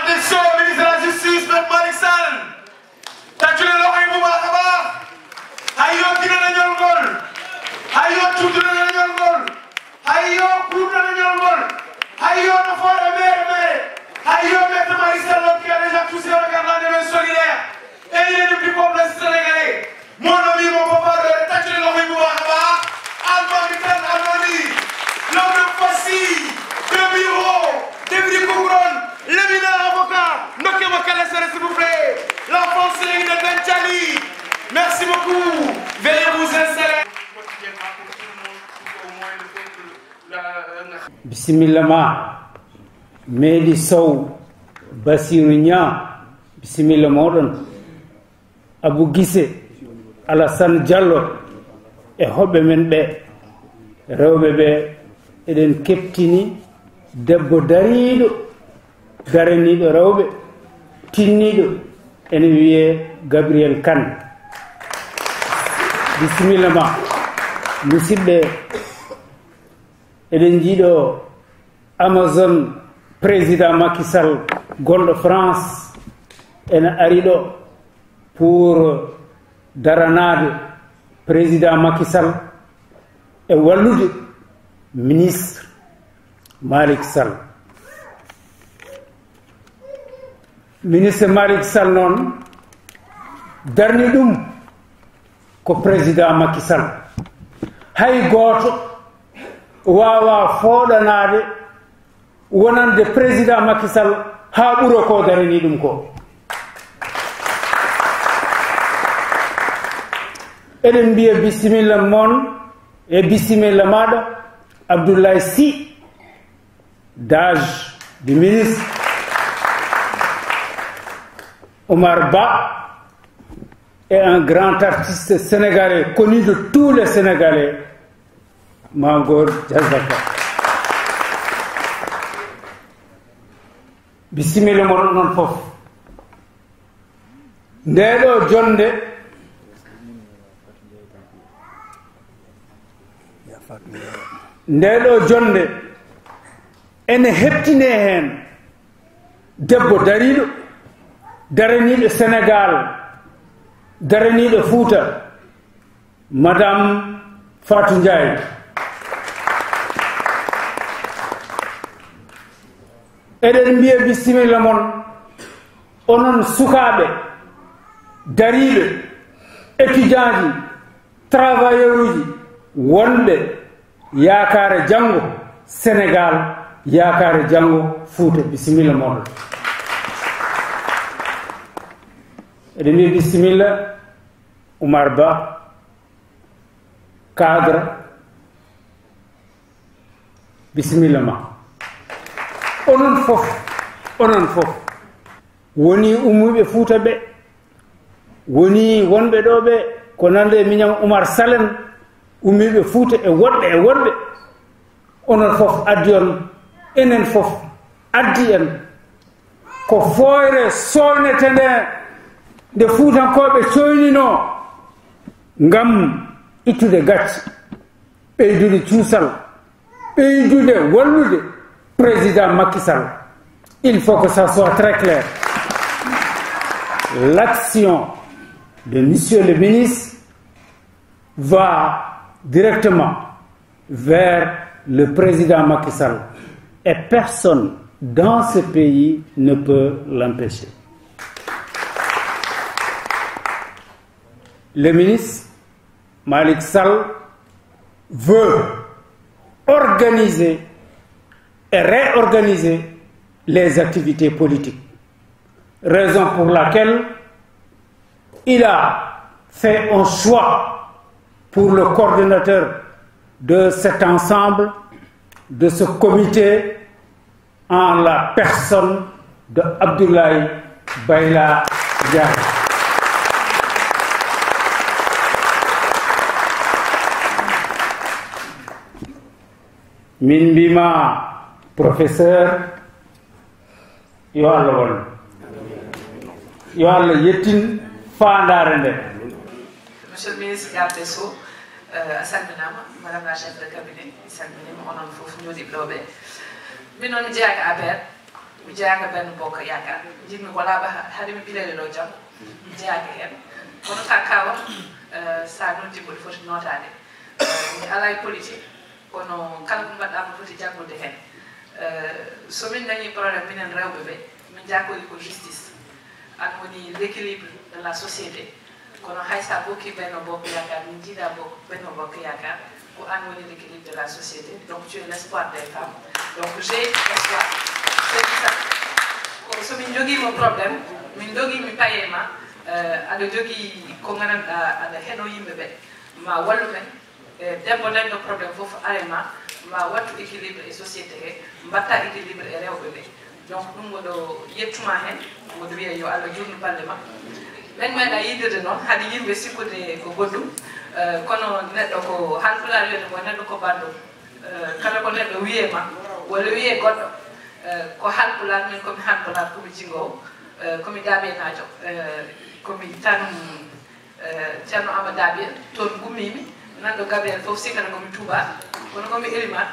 Attention, ministre de la Justice, Maître Malick Sall. tàccu leen loxo yi bu baax a baax. ayoo dina la ñor ngol. ayoo tuut dina la ñor ngol. ayoo kuut dina la ñor ngol. ayoo na foore mere. ayoo Maître Malick Sall qui a déjà touché le regard dans les mains solidaires. Et il est du peuple sénégalais. Mon ami, mon papa, tàccu leen loxo yi bu baax a baax. Almami Kane Almami. L'homme facile. De bureau. Débris Couronne. L'éminent avocat. Noké Mokalessere, s'il vous plaît. L'enfant sénégalais de Benchali. Merci beaucoup. Veuillez vous installer. Bismillah ma. Meli Sow. Bassirou Niang. Bismillah moɗon. Abou Guissé. Alassane Diallo. E hoɓɓe men ɓe. Rewɓe ɓe eɗen keɓtini debbo dariiɗo daraniiɗo rewɓe tinniiɗo ene wiye Gabriel Kane. Bisimilla ma musidɓe eɗen jiiɗo Amazon président Macky Sall gonɗo France ene ari ɗo pour daranade président Macky Sall e wallude ministre Malick Sall. Ministre Malick Sall noon darni ɗum ko président Macky Sall. Hay gooto wawa fooɗanade wonande président Macky Sall ha ɓuuro ko darani ɗum ko. eɗen mbiya bisimilla moon e bisimilla maɗa Abdoulaye Sy, d'âge du ministre, Omar Ba est un grand artiste sénégalais, connu de tous les Sénégalais, Mangor Diazaka. Bismillah mon non fof. Ndeɗo jonde ndeɗo jonde ene heɓtine hen debbo dariɗo daraniɗo Sénégal daraniɗo Fouta madame Fatou Ndiaye. eɗen mbiya bisimilla mon onon sukaɓe dariɓe étudiant ji travailleur uji wonɓe yakare janggo Sénégal yakare janggo Fouta. Bisimilla moɗon. eɗen mbiya bisimilla Oumar Ba cadre. Bisimilla ma onon fof woni ummuɓe Fouta ɓe woni wonɓe ɗo ɓe ko nande miñam Oumar Salen ummiɓe Fouta e woɗɓe onon fof addi on enen fof addi en ko foyre sownete nde Fuutankoɓe coynino ngam ittude gacce ɓeydude cuusal ɓeydude wallude président Macky Sall. Il faut que ça soit très clair. L'action de monsieur le ministre va directement vers le président Macky Sall et personne dans ce pays ne peut l'empêcher. Le ministre Malick Sall veut organiser et réorganiser les activités politiques. Raison pour laquelle il a fait un choix pour le coordinateur de cet ensemble, de ce comité, en la personne de Abdoulaye Bayla Diagne. Min mbima professeur yo Allah won yo Allah yettin faandare nde. Monsieur le ministre garde des Sceaux, salminama madame la chef de cabinet salminima onon fof jooɗiɓe ɗo ɓe minon jeeyaga APR mi jeeyaka benno bokko yakar jinmi ko laaɓa haade mi ɓilele ɗo jam mi jeeyaka hen kono ka kawam sa noddi mboɗi foti notade mi ala e politique kono kala ko mbaɗɗa mo foti jaggude hen somin dañi probléme minen rewɓe ɓe min jakori ko justice an woni l'équilibre de la société kono hay sa bokki benno bokko yakar min jiiɗa benno bokko yakar ko an woni l'équilibre de la société donc tu es l'espoir des femmes donc j'ai espoir c'est ça ko somin joguimo probléme min doguimi payema aɗa jogui ko gandanɗa aɗa heɗo yimɓeɓe ma wallu men debbo dañɗo probléme foof arema ma wattu équilibre e société he mbatta équilibre e rewɓe ɓe donc ɗum woɗo yettuma hen woɗo wiya yo Allah jurnu balɗe ma ɓen meeɗa yiidede noon haade yimɓe sikkude ko goɗɗum kono neɗɗo ko halpulaar wiyete ko neɗɗo ko banndum kala ko neɗɗo wiyema walla wiye goɗɗo ko halpulaar min komi halpulaar komi jingowo komi daaɓenajo komi tan ceerno ama daaɓe toon gummimi nanɗo gabriel fof sikkata komi tuuba kono komi eliman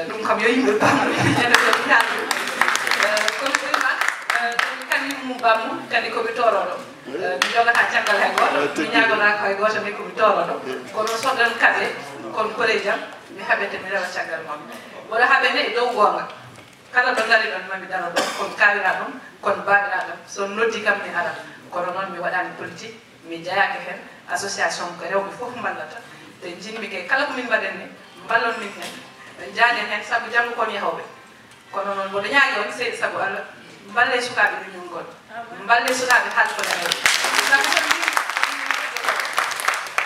ɗum kam yo yimɓe bammu ñande ko mi haaldu komi eliman komi kadi mum bammu kadi komi toroɗo mi jogata caggal hay goto mi ñagonaka hay goto ni komi toroɗo kono soɗɗan kaɓe kono kore jam mi haɓete mi rewa caggal moon woɗo haɓene e dow gonga kala ɗo dari ɗon mami daro ɗon komi kawira ɗum kono baɗira ɗam so noddi kam mi ara kono noon mi waɗani politique mi jeyaka hen association ko rewɓe foof mballata te jinmi ke kala komin mbaɗen ni mballon min hen jaaden hen saabu janggo kon yahoɓe kono noon woɗo ñaagi on seydi saabu Allah mballe sukaɓe ɗum ngol mballe sukaɓe halkoɗe rew saabu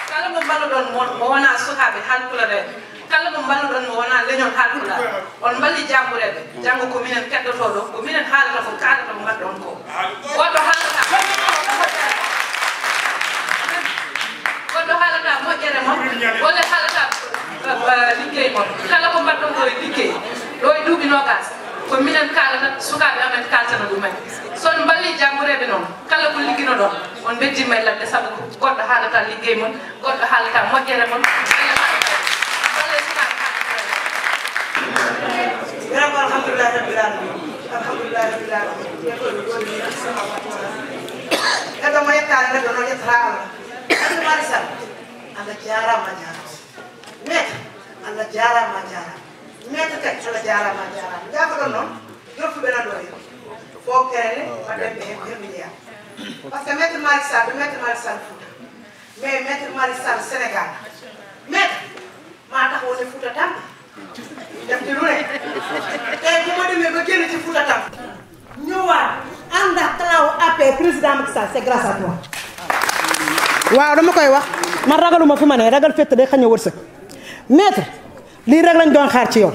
kala mo mballuɗon mo wona sukaɓe halkulaɗe kala mo mballuɗon mo wona leñol halkulaɗe on mballi jambureɓe janggo ko minen keddoto ɗo ko minen haalata ko kalata ko mbaɗɗon ko goɗɗo haalata goɗɗo haalata moƴƴere mon walla haalata liggey mon kala ko mbaɗɗon ɗo e liggey ɗo e duuɓi nogas ko minen kalata sukaɓe amen kaltana ɗumen son mballi jambureɓe noon kala ko liggino ɗon on beddima e ladde saabu goɗɗo haalata liggey mon goɗɗo haalata moƴƴere mon balle sukaɓe vraiment alhamdulillah rabbil alamin alhamdulillah rabbil alamin eɗo mo yettani neɗɗo noon yettata Allah andi mari sall Allah jarama maître Allah jarama maître kadi Allah jarama jafoɗon noon yoftuɓe nan ɗo hen fo kerene waɗenɓe hen hirmi jeeya par ce que maître Malick Sall Fouta mais maître Malick Sall Sénégal maître ma tax woni Fouta tan defti lu ne tey bu ma demee ba génn ci Fouta tam ñëwaat ànd ak talaawu AP président Macky Sall c'est grâce à toi. waaw dama koy wax man ragaluma fi ma ne ragal fett day xañ a wërsëg maître lii rek lañ doon xaar ci yow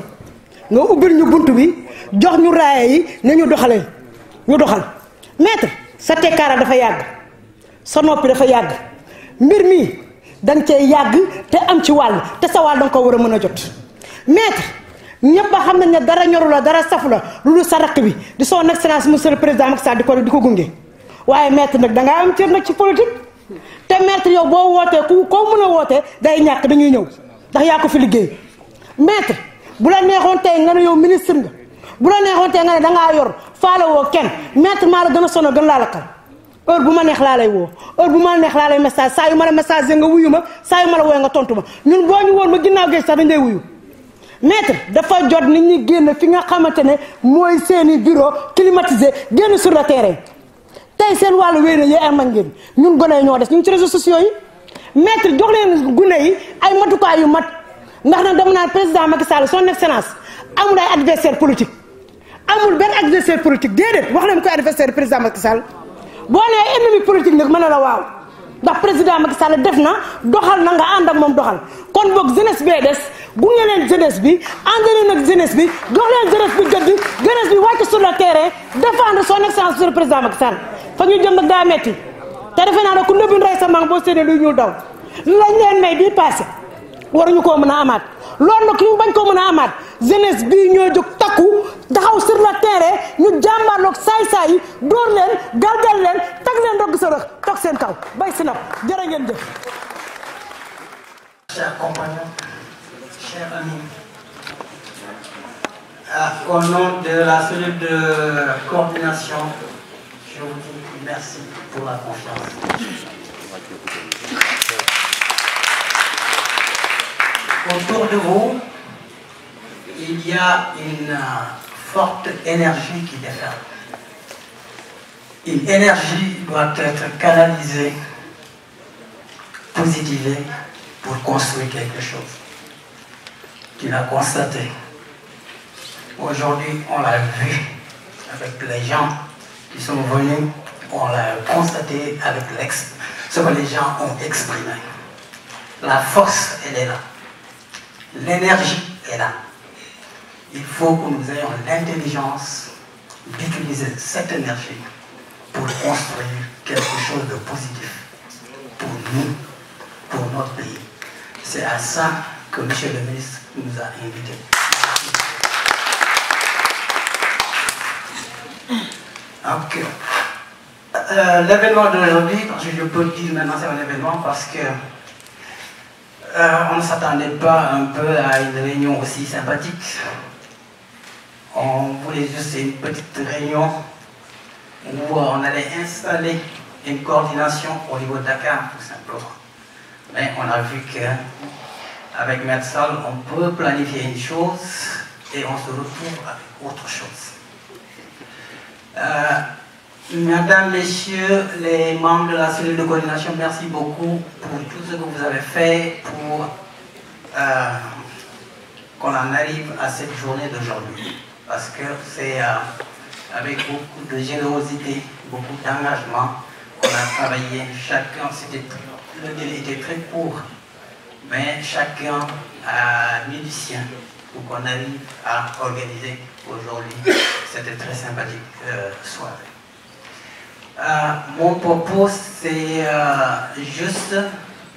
nga ubbil ñu bunt bi jox ñu raaya yi ne ñu doxalee ñu doxal maître sa tekkaara dafa yàgg sa noppi dafa yàgg mbir mi danga cee yàgg te am ci wàll te sa wàll danga ko war a mën a jot maître ñëpp a xam nañ ne dara ñoru la dara safu la lu dul sa rakk bi di son excellence monsieur le président Macky Sall di ko gunge waaye maître nag dangaa am cër nag ci politique te maître yow boo wootee ku ko mën a wootee day ñàkk dañuy ñëw ndax yaa ko fi liggéey maître bu la neexoon tey nga ne yow ministre nga bu la neexoon tey nga ne dangaa yor faale woo kenn maître maa la gën a sonal gën laa lakkal heure bu ma neex laa lay woo heure bu ma neex laa lay message saa yu ma la message nga wuyu ma saa yu ma la wooye nga tontu ma ñun boo ñu woon ba ginnaaw géej sax dañ lay wuyu maître dafa jot nit ñi génn fi nga xamante ne mooy seeni bureau climatisé génn sur le terrain tey seen wàllu wéy na yee am ngeen ñun gone yi ñoo des ñu ngi ci réseaux sociaux yi maître jox leen gune yi ay matukaay yu mat ndax nag dama naan président Macky Sall son excellence amul ay adversaire politique amul benn adversaire politique déedéet wax leen koy adversaire président Macky Sall boo nee ennemi politique nag mën na la waaw ndax président Macky Sall def na doxal na nga ànd ak moom doxal kon boog jeunesse bee des gunge leen jeunesse bi ànd leen ak jeunesse bi jox leen jeunesse bi gëdd jeunesse bi wàcc sur le terrain défendre son excellence sur le président Macky Sall fa ñu jëm nag daa metti te defe naa ne ku nëbbin rey sa mang boo séenee luy ñuul daw lañ leen may bii passé waruñu koo mën a amaat loolu nag ñu bañ koo mën a amaat jeunesse bii ñoo jóg takku taxaw sur le terrain ñu jàmbaarloog saay-saay yi dóor leen galgal leen tag leen dogg sa rëx toog seen kaw bay si nap jërë ngeen jëf. Chers compagnons, chers amis, Au nom de la cellule de coordination, je vous dis merci pour la confiance. Autour de vous, il y a une forte énergie qui déferle. Une énergie doit être canalisée, positivée pour construire quelque chose. Tu l'as constaté. Aujourd'hui, on l'a vu avec les gens qui sont venus, on l'a constaté avec ce que les gens ont exprimé. La force, elle est là. L'énergie est là. Il faut que nous ayons l'intelligence d'utiliser cette énergie pour construire quelque chose de positif pour nous, pour notre pays. C'est à ça que M. le ministre nous a invités. Donc, l'événement d'aujourd'hui, parce que je peux dire maintenant c'est un événement parce que on ne s'attendait pas un peu à une réunion aussi sympathique. On voulait juste une petite réunion où on allait installer une coordination au niveau de Dakar, tout simplement. Mais on a vu qu'avec Medsal, on peut planifier une chose et on se retrouve avec autre chose. Mesdames, Messieurs, les membres de la cellule de coordination, merci beaucoup pour tout ce que vous avez fait pour qu'on en arrive à cette journée d'aujourd'hui. Parce que c'est avec beaucoup de générosité, beaucoup d'engagement qu'on a travaillé. Chacun, le délai était très court, mais chacun a mis du sien pour qu'on arrive à organiser aujourd'hui cette très sympathique soirée. Mon propos, c'est juste,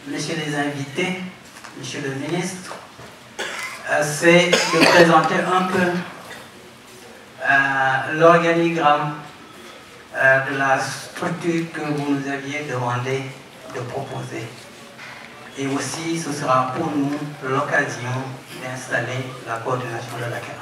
messieurs les invités, monsieur le ministre, c'est de présenter un peu l'organigramme de la structure que vous nous aviez demandé de proposer. Et aussi, ce sera pour nous l'occasion d'installer la coordination de Dakar.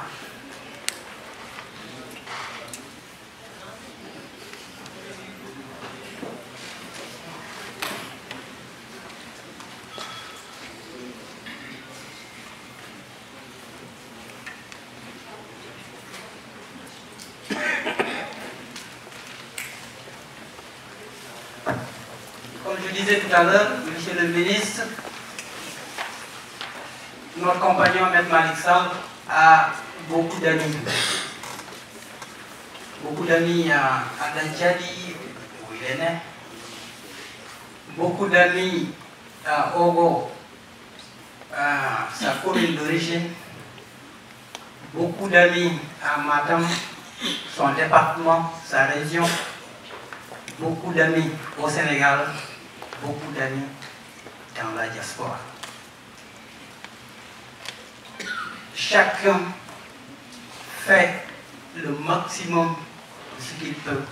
Comme je disais tout à l'heure, monsieur le ministre, notre compagnon M. Malick Sall a beaucoup d'amis. Beaucoup d'amis à Dandiali, où il est né. Beaucoup d'amis à Ogo, sa commune d'origine. Beaucoup d'amis à Matam, son département, sa région. Beaucoup d'amis au Sénégal. Beaucoup d'amis dans la diaspora. Chacun fait le maximum de ce qu'il peut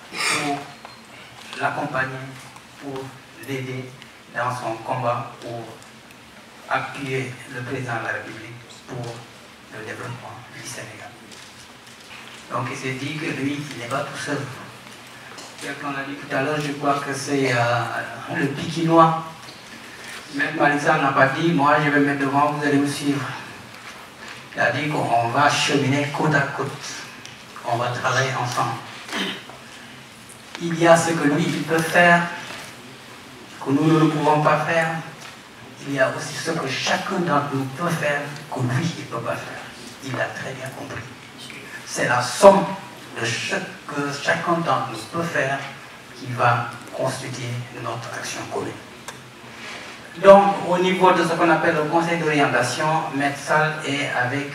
pour l'accompagner, pour l'aider dans son combat, pour appuyer le président de la République pour le développement du Sénégal. Donc il s'est dit que lui, il n'est pas tout seul. Comme on l'a dit tout à l'heure, je crois que c'est le Pikinois. Même Malissa n'a pas dit, moi je vais me mettre devant, vous allez me suivre. Il a dit qu'on va cheminer côte à côte. On va travailler ensemble. Il y a ce que lui, il peut faire, que nous ne pouvons pas faire. Il y a aussi ce que chacun d'entre nous peut faire, que lui, il ne peut pas faire. Il a très bien compris. C'est la somme de ce que chacun d'entre nous peut faire qui va constituer notre action commune. Donc, au niveau de ce qu'on appelle le conseil d'orientation, Medsal est avec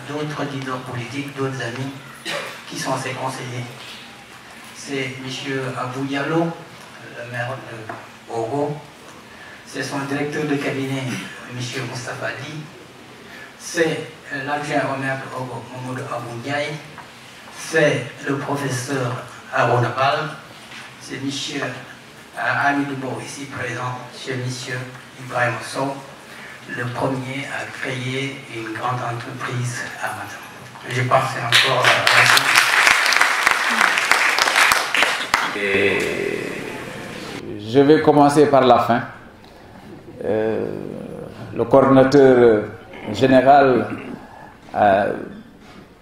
d'autres leaders politiques, d'autres amis qui sont ses conseillers. C'est M. Abou Diallo, le maire de Ogo. C'est son directeur de cabinet, M. Moustapha Di. C'est l'adjoint au maire de Ogo, Mamadou Abou Ndiaye. C'est le professeur Arona Bal. C'est M. Amidou Bo, ici présent, chez M. Ibrahim Sow, le premier à créer une grande entreprise à Matam. j'ai passé encore Et je vais commencer par la fin. Le coordinateur général a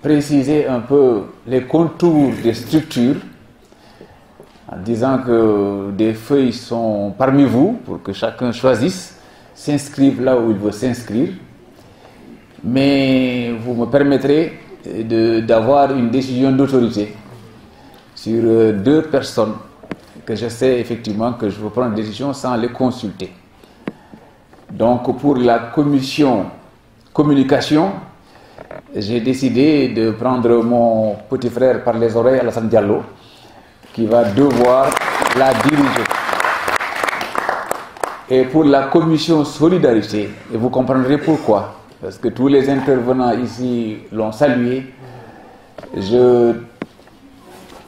précisé un peu les contours des structures en disant que des feuilles sont parmi vous pour que chacun choisisse, s'inscrive là où il veut s'inscrire. Mais vous me permettrez d'avoir une décision d'autorité sur 2 personnes que je sais effectivement que je veux prendre une décision sans les consulter. Donc pour la commission communication, j'ai décidé de prendre mon petit frère par les oreilles, Alassane Diallo, qui va devoir la diriger. Et pour la commission solidarité, et vous comprendrez pourquoi, parce que tous les intervenants ici l'ont salué, je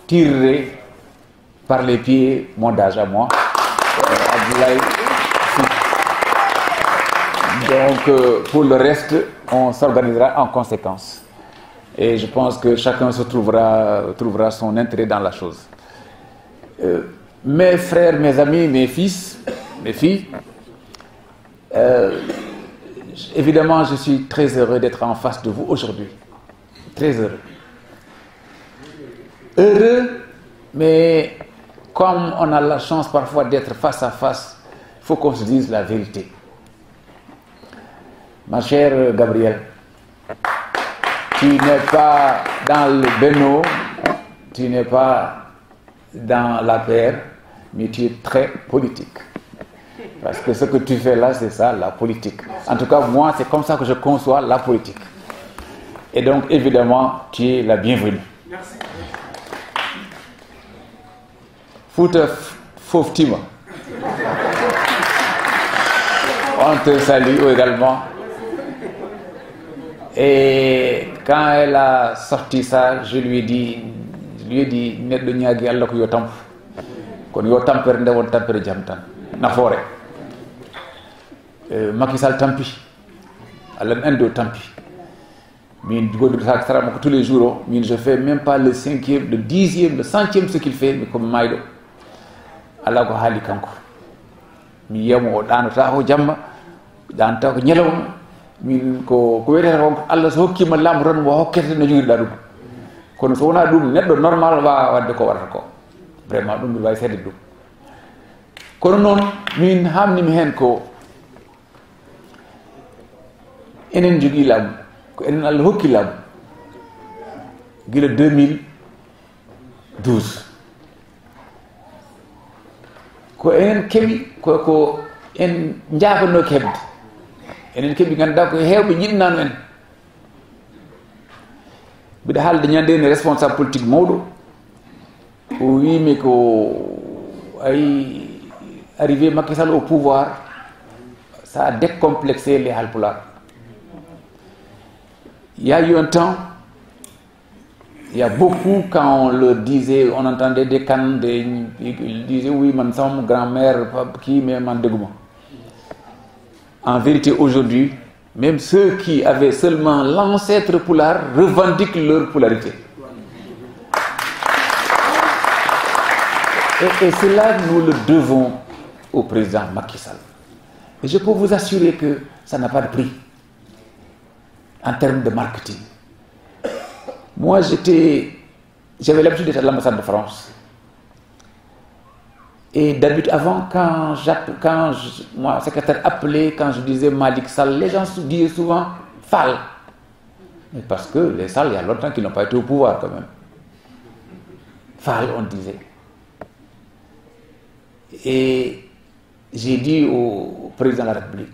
tirerai par les pieds mon âge à moi, Abdoulaye. Donc pour le reste, on s'organisera en conséquence. Et je pense que chacun se trouvera son intérêt dans la chose. Mes frères, mes amis, mes fils, mes filles, évidemment, je suis très heureux d'être en face de vous aujourd'hui. Très heureux. Heureux, mais comme on a la chance parfois d'être face à face, il faut qu'on se dise la vérité. Ma chère Gabrielle, tu n'es pas dans le Beno, tu n'es pas dans la paire, mais tu es très politique. Parce que ce que tu fais là, c'est ça, la politique. En tout cas, moi, c'est comme ça que je conçois la politique. Et donc, évidemment, tu es la bienvenue. Merci. Fouta Foftima. On te salue également. Et quand elle a sorti ça, je lui ai dit, Neddo ñaagi Allah ko yo tamp. Kon yo tampere nde won tampere jam tan. Nafoore. Macky Sall tampi. Allah endo tampi. Min godu sa sarama ko tous les jours, min je fais même pas le 5e, le 10e, le 100e ce qu'il fait, mais comme maydo. Allah ko haali kanko. Mi yemo o danata ko jamma, danata ko nyelawma. Min ko wiyete ko Allah so hokkima lamdo tan mo hokkete no jogirɗa ɗum. Kono so wona ɗum neɗɗo normal wawa wadde ko waɗata ko. Vraiment ɗum mbiɗa wawi seede ɗum. Kono noon min hamnimi hen ko enen jogui laamu ko enen Allah hokki laamu gila 2012 ko enen keeɓi ko en jaafano keɓde enen keeɓi ganduɗa ko hewɓe jiɗnano en mbiɗa haalde ñande ne responsable politique mawɗo o wimi ko ay arrivé Macky Sall au pouvoir ça a décomplexé les Halpulaar. Il y a eu un temps, il y a beaucoup, quand on le disait, on entendait des cannes, ils disaient oui, man sama grand-mère, qui mais man degouma. En vérité, aujourd'hui, même ceux qui avaient seulement l'ancêtre Pulaar revendiquent leur polarité. Et cela, nous le devons au président Macky Sall. Et je peux vous assurer que ça n'a pas de prix en termes de marketing. Moi, j'avais l'habitude d'être à l'ambassade de France. Et d'habitude, avant, quand moi, secrétaire appelé, quand je disais Malik Sall, les gens disaient souvent Fall. Mais parce que les Sall, il y a longtemps qu'ils n'ont pas été au pouvoir quand même. Fall, on disait. Et j'ai dit au président de la République,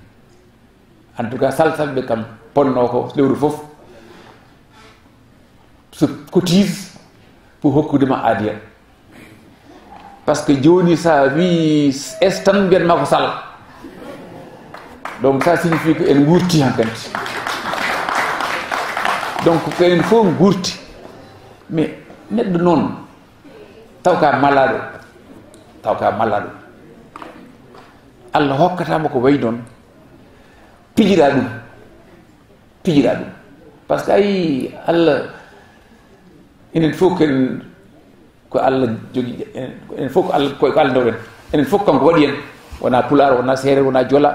en tout cas, Sall comme Ponnoko, le Fof, se cotise pour beaucoup de Adia. Parce que Johnny ça, oui, est bien Mako Sall. Donc ça signifie qu'il y a une gourti en fait. Donc il faut une gourti. Mais, net de non, tauka malade. Allah hokkatama ko way non pijira dum parce que ay Allah enen fof ko Allah jogi enen fof ko Allah ko Allah dawren enen fof kanko waɗi en wona pular wona seere wona jola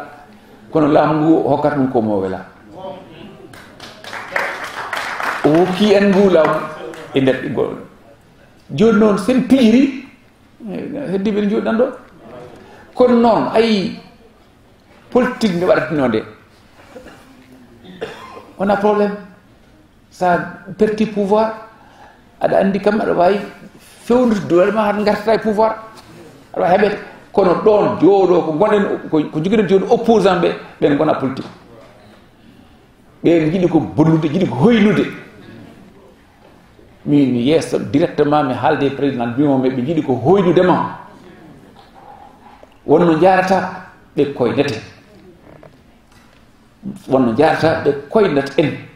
kono laamu ngu hokkat ɗum ko mo wela o hokki en ngu laamu e nder ɗiggol joni noon sen piiri heddiɓe ne joɗiɗan ɗo kono noon ayi politique nde waɗatino nde wona probléme sa perti pouvoir aɗa andi kam aɗa wawi fewnude doole ma haɗa gartata e pouvoir aɗa wawi heɓete kono ɗon jooɗo ko gonɗen ko joguiɗen joni opposant ɓe ɓen gona politique ɓen jiiɗi ko bonnude jiiɗi ko hoynude min mi yeeso directement mi haalde e président mbimoɓe ɓe jiiɗi ko hoynudema wonno jarata ɓe koynete wonno jarata ɓe koynata en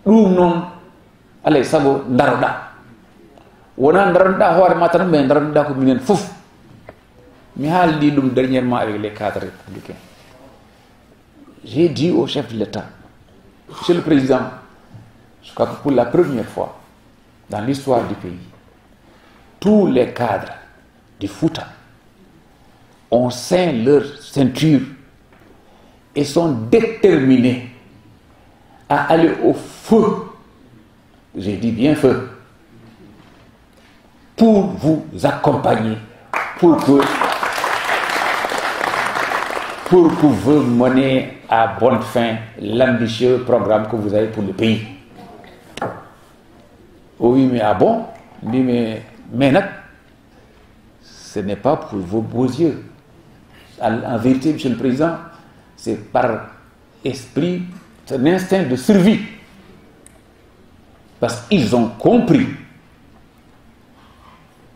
ɗum noon alay saago daroɗa wona daroɗa hoore ma tan mais daroɗa ko minen foof mi haaldi ɗum dernièrement avec les cadres républicains. J'ai dit au chef de l'État, monsieur le président, je crois que pour la première fois dans l'histoire du pays, tous les cadres du Fouta ont ceint leur ceinture et sont déterminés à aller au feu, j'ai dit bien feu, pour vous accompagner, pour que vous menez à bonne fin l'ambitieux programme que vous avez pour le pays. Oui, mais ah bon? Mais ce n'est pas pour vos beaux yeux. En vérité, monsieur le président, c'est par esprit, c'est un instinct de survie. Parce qu'ils ont compris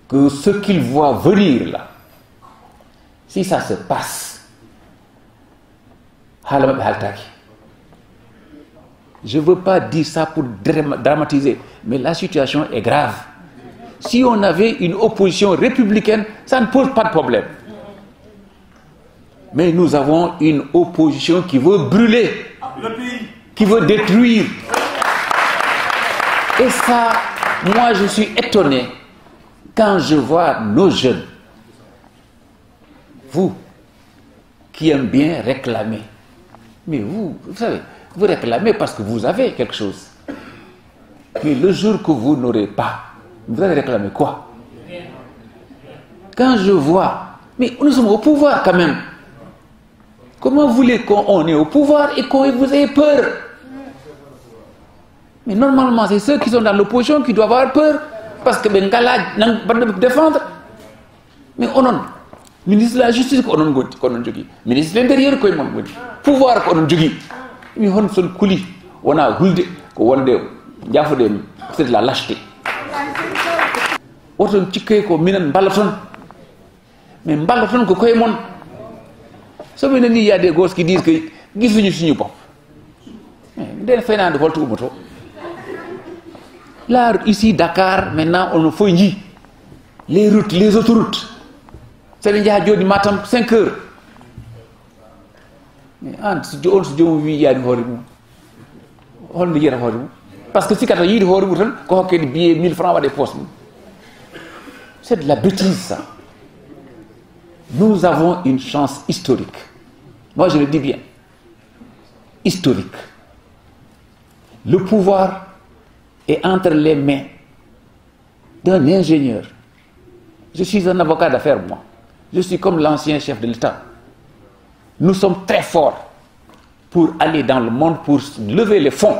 que ce qu'ils voient venir là, si ça se passe, je ne veux pas dire ça pour dramatiser, mais la situation est grave. Si on avait une opposition républicaine, ça ne pose pas de problème. Mais nous avons une opposition qui veut brûler, qui veut détruire. Et ça, moi je suis étonné quand je vois nos jeunes, vous qui aimez bien réclamer. Mais vous savez, vous réclamez parce que vous avez quelque chose. Mais le jour que vous n'aurez pas, vous allez réclamer quoi? Quand je vois, mais nous sommes au pouvoir quand même. Comment voulez qu'on est au pouvoir et qu'on vous ait peur? Mais normalement, c'est ceux qui sont dans l'opposition qui doivent avoir peur parce que Bengala n'a pas défendre. Mais on a ministre de la justice qu'on a jogi, ministre de l'intérieur qu'on a jogi, pouvoir qu'on a jogi. Mais on a couli, on a hulde, on a c'est de la lâcheté. On a chiqué qu'on mine balaton, mais balaton qu'on a mon. Il y a des gosses qui disent que ils sont pas. Ils font un vol tout moto. Là ici Dakar maintenant on faut les routes, les autoroutes. C'est le jour du matin 5 heures. Mais si on se dit il y a une horrible. On le dit horrible. Parce que si quand il y a une horrible, quand on a des billets 1000 francs à des postes. C'est de la bêtise ça. Nous avons une chance historique. Moi je le dis bien. Historique. Le pouvoir est entre les mains d'un ingénieur. Je suis un avocat d'affaires moi. Je suis comme l'ancien chef de l'État. Nous sommes très forts pour aller dans le monde, pour lever les fonds,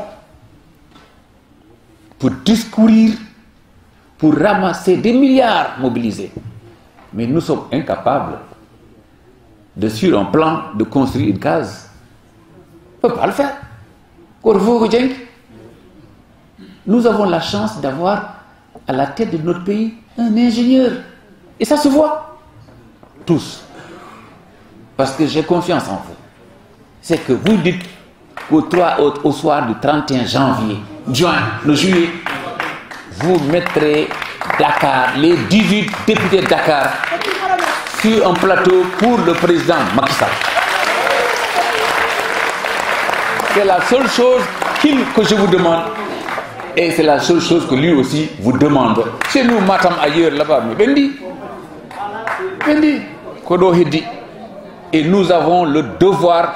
pour discourir, pour ramasser des milliards mobilisés. Mais nous sommes incapables de, sur un plan, de construire une case. On ne peut pas le faire. Nous avons la chance d'avoir à la tête de notre pays un ingénieur. Et ça se voit. Tous. Parce que j'ai confiance en vous. C'est que vous dites au soir du 31 juillet, vous mettrez Dakar, les 18 députés de Dakar, sur un plateau pour le président Macky Sall. C'est la seule chose que je vous demande, et c'est la seule chose que lui aussi vous demande. Chez nous, Matam ailleurs, là-bas, mais Bendi, Kodo Hedi. Et nous avons le devoir,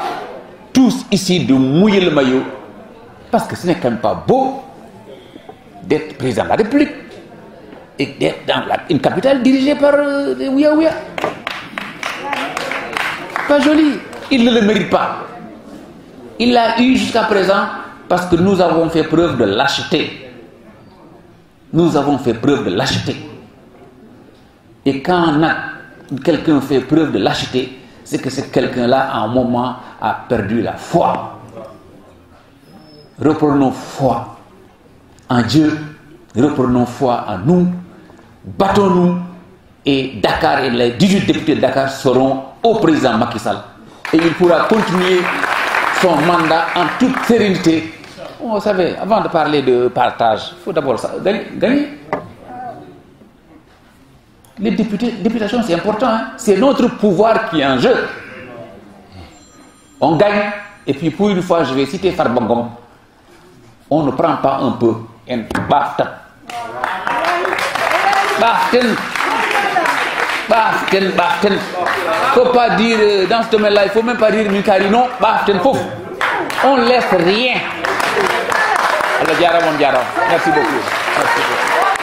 tous ici, de mouiller le maillot, parce que ce n'est quand même pas beau d'être président de la République et d'être dans une capitale dirigée par Ouya Ouya. Pas joli, il ne le mérite pas. Il l'a eu jusqu'à présent parce que nous avons fait preuve de lâcheté. Nous avons fait preuve de lâcheté. Et quand quelqu'un fait preuve de lâcheté, c'est que ce quelqu'un-là, à un moment, a perdu la foi. Reprenons foi en Dieu, reprenons foi en nous, battons-nous, et Dakar et les 18 députés de Dakar seront au président Macky Sall. Et il pourra continuer son mandat en toute sérénité. Vous savez, avant de parler de partage, il faut d'abord gagner. Les députations, c'est important. Hein? C'est notre pouvoir qui est en jeu. On gagne. Et puis pour une fois, je vais citer Farbangom. On ne prend pas un peu. Il ne faut pas dire dans ce domaine-là, il ne faut même pas dire Mikari, non, on ne laisse rien. Alors, merci beaucoup. Merci beaucoup.